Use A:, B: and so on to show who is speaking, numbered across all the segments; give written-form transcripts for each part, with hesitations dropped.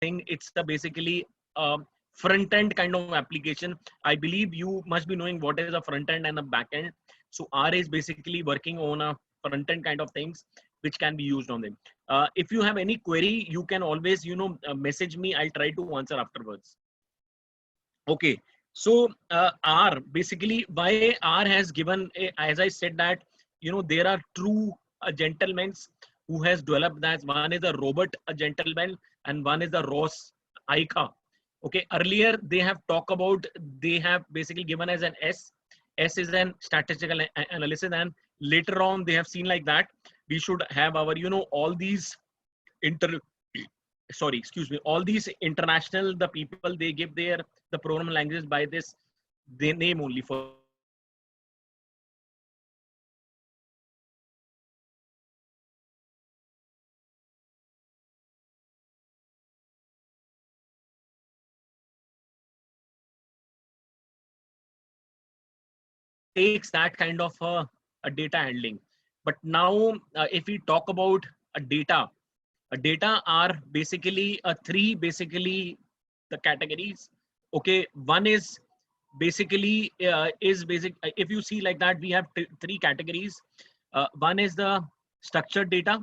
A: thing. It's a basically front end kind of application. I believe you must be knowing what is a front end and a back end. So R is basically working on a front end kind of things which can be used on them. If you have any query, you can always message me. I'll try to answer afterwards. Okay, so R basically, why R has given as I said that there are true gentlemen who has developed that. One is a Robert a gentleman and one is the Ross Aika. Okay, earlier they have talked about, they have basically given as an S is an statistical analysis, and later on they have seen like that we should have our all these inter sorry, excuse me, all these international, the people, they give their the program languages by this their name only. For example, takes that kind of a data handling. But now if we talk about a data are basically three basically the categories. Okay, one is basically is basic. If you see like that, we have three categories. One is the structured data,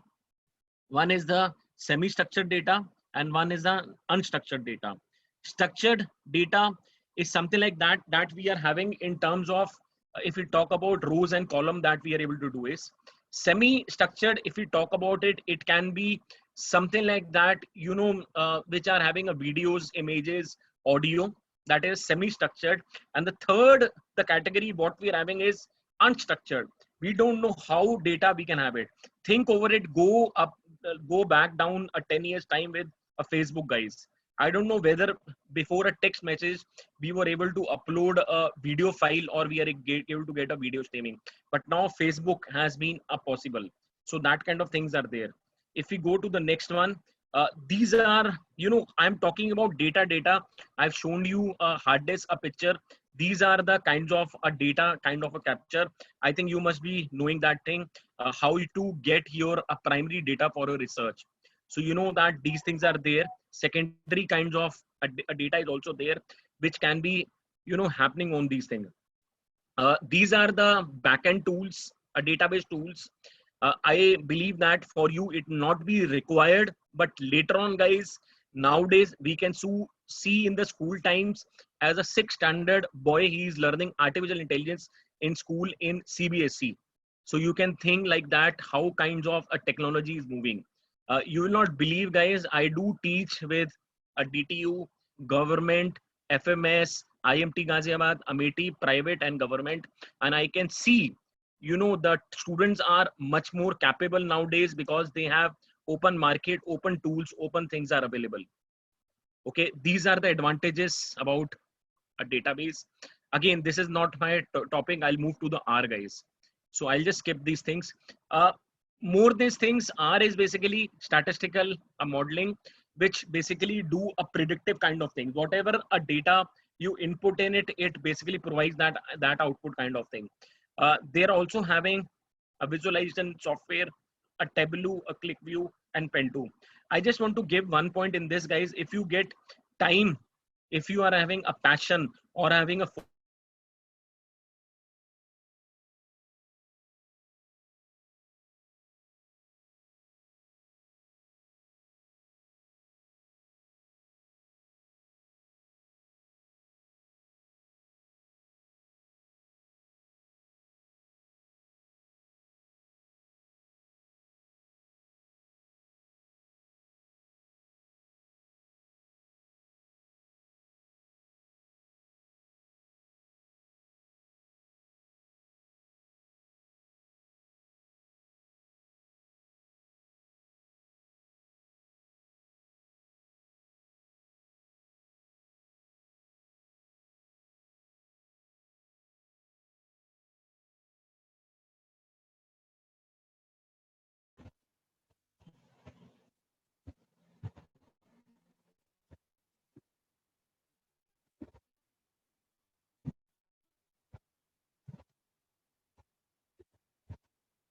A: one is the semi-structured data, and one is the unstructured data. Structured data is something like that we are having in terms of if we talk about rows and column, that we are able to do is semi-structured. If we talk about it, it can be something like that, which are having a videos, images, audio, that is semi-structured. And the third, the category what we are having is unstructured. We don't know how data we can have it. Think over it, go up, go back down a 10 years time with a Facebook, guys. I don't know whether before a text message we were able to upload a video file or we are able to get a video streaming, but now Facebook has been a possible. So that kind of things are there. If we go to the next one, these are, I'm talking about data. I've shown you a hard disk, a picture. These are the kinds of a data kind of a capture. I think you must be knowing that thing, how to get your primary data for your research. So you know that these things are there. Secondary kinds of a data is also there, which can be happening on these things. These are the backend tools, database tools. I believe that for you it not be required, but later on, guys, nowadays we can see in the school times as a sixth standard boy, he is learning artificial intelligence in school in CBSE. So you can think like that how kinds of a technology is moving. You will not believe, guys, I do teach with a DTU, government, FMS, IMT Ghaziabad, Amethi, private and government, and I can see, that students are much more capable nowadays because they have open market, open tools, open things are available. Okay, these are the advantages about a database. Again, this is not my topic. I'll move to the R, guys. So I'll just skip these things. Uh, More these things, R is basically statistical modeling, which basically do a predictive kind of thing. Whatever a data you input in it, it basically provides that output kind of thing. They're also having a visualization software, a Tableau, a ClickView, and Pen2. I just want to give one point in this, guys. If you get time, if you are having a passion or having a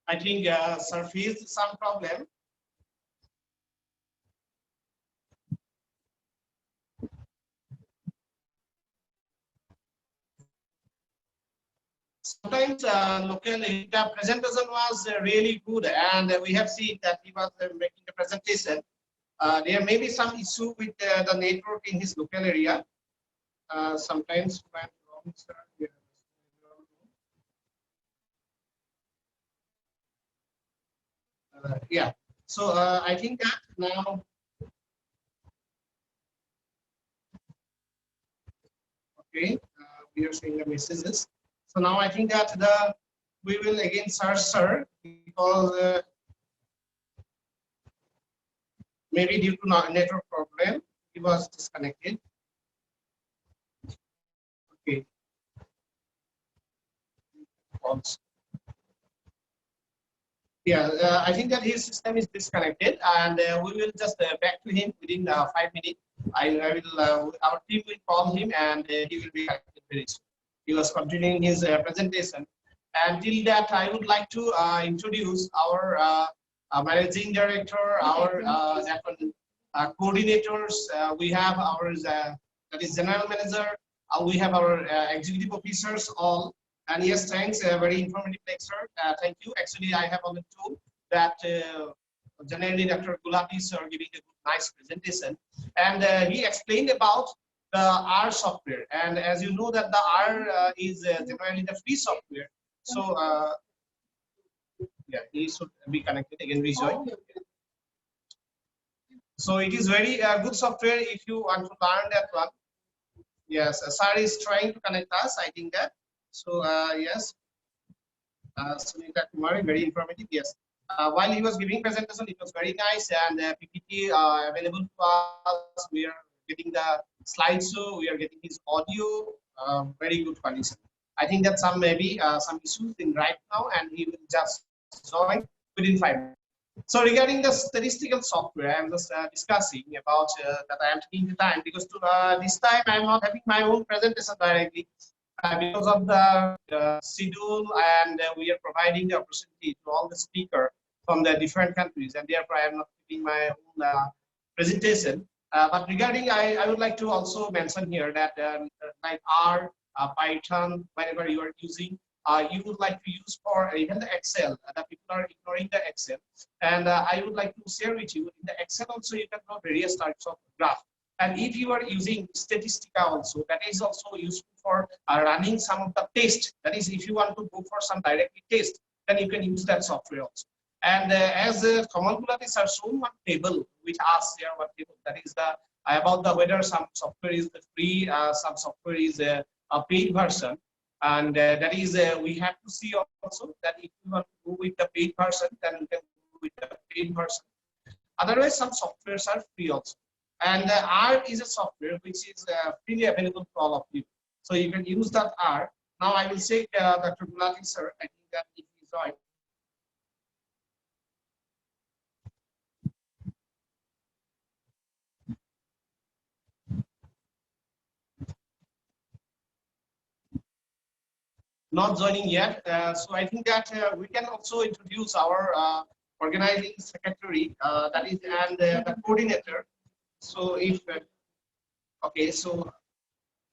B: I think sir faced some problem. sometimes locally the presentation was really good, and we have seen that he was making the presentation. There may be some issue with the network in his local area. Sometimes when wrong, sir, yeah. So I think that now, okay, we are seeing the messages. So now I think that we will again search sir, because maybe due to network problem he was disconnected. Okay. Also. Yeah, I think that his system is disconnected, and we will just back to him within 5 minutes. I will, our team will call him, and he will be connected very soon. He was continuing his presentation. Until that, I would like to introduce our managing director, our coordinators. We have our that is general manager. We have our executive officers all. And yes, thanks. Very informative lecture. Thank you. Actually, I have already told that generally Dr. Gulati sir giving a nice presentation, and he explained about the R software. And as you know that the R is generally the free software. So yeah, he should be connected again. Rejoin. So it is very good software if you want to learn that one. Yes, sir is trying to connect us. I think that. So yes. Sunita Kumari, very informative. Yes. While he was giving presentation, it was very nice, and PPT available to us. We are getting the slideshow. We are getting his audio. Very good condition. I think that some maybe some issues in right now, and he will just join within 5 minutes. So regarding the statistical software, I am just discussing about that I am taking the time, because to, this time I am not having my own presentation directly. Because of the schedule, and we are providing the opportunity to all the speakers from the different countries, and therefore I am not giving my own presentation. But regarding, I would like to also mention here that like R, Python, whenever you are using, you would like to use for even the Excel. The people are ignoring the Excel, and I would like to share with you in the Excel also you can have various types of graph. And if you are using Statistica also, that is also useful for running some of the tests. That is, if you want to go for some directly test, then you can use that software also. And as Kamal Gulati sir shown one table with us here, one table that is the about the whether some software is the free, some software is a paid version, and that is we have to see also that if you want to go with the paid version, then you can go with the paid version. Otherwise, some softwares are free also. And R is a software which is freely available to all of you. So you can use that R. Now I will say Dr. Gulati sir, I think that if he joined. Not joining yet. So I think that we can also introduce our organizing secretary, that is, and the coordinator. So if, okay, so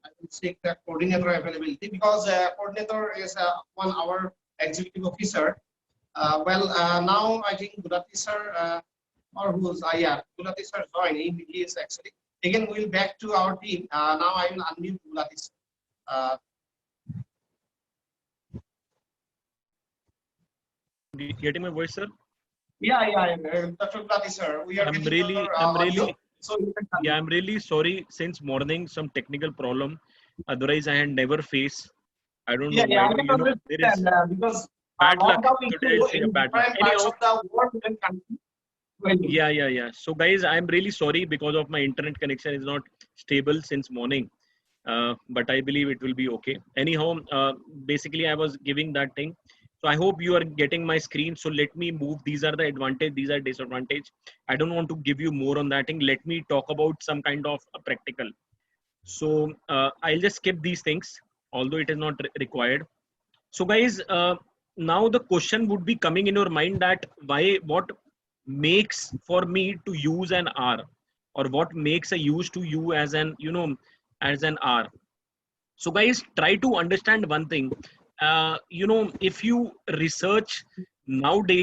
B: I will check the coordinator availability, because coordinator is one our executive officer. Now I think Gulati sir, or who's, yeah, Gulati sir joining. He is actually. Again, we'll back to our team. Now I will unmute Gulati sir.
A: Getting my voice, sir?
B: Yeah, Dr. Gulati sir, we are
A: I'm
B: getting
A: really,
B: your
A: I'm
B: audio.
A: really,
B: So you can
A: yeah, I'm really sorry. Since morning, some technical problem. Otherwise, I had never faced. I don't know why.
B: I can
A: There is
B: understand because
A: bad luck.
B: lockdown
A: Today,
B: issue
A: I'll say a
B: in
A: bad luck.
B: different parts
A: Anyhow,
B: of the world and country.
A: yeah. So, guys, I'm really sorry because of my internet connection is not stable since morning. But I believe it will be okay. Anyhow, basically, I was giving that thing. So I hope you are getting my screen. So let me move. These are the advantage. These are disadvantage. I don't want to give you more on that thing. Let me talk about some kind of a practical. So I'll just skip these things, although it is not required. So guys, now the question would be coming in your mind that what makes for me to use an R, or what makes a use to you as an, as an R. So guys, try to understand one thing. you know, if you research nowadays,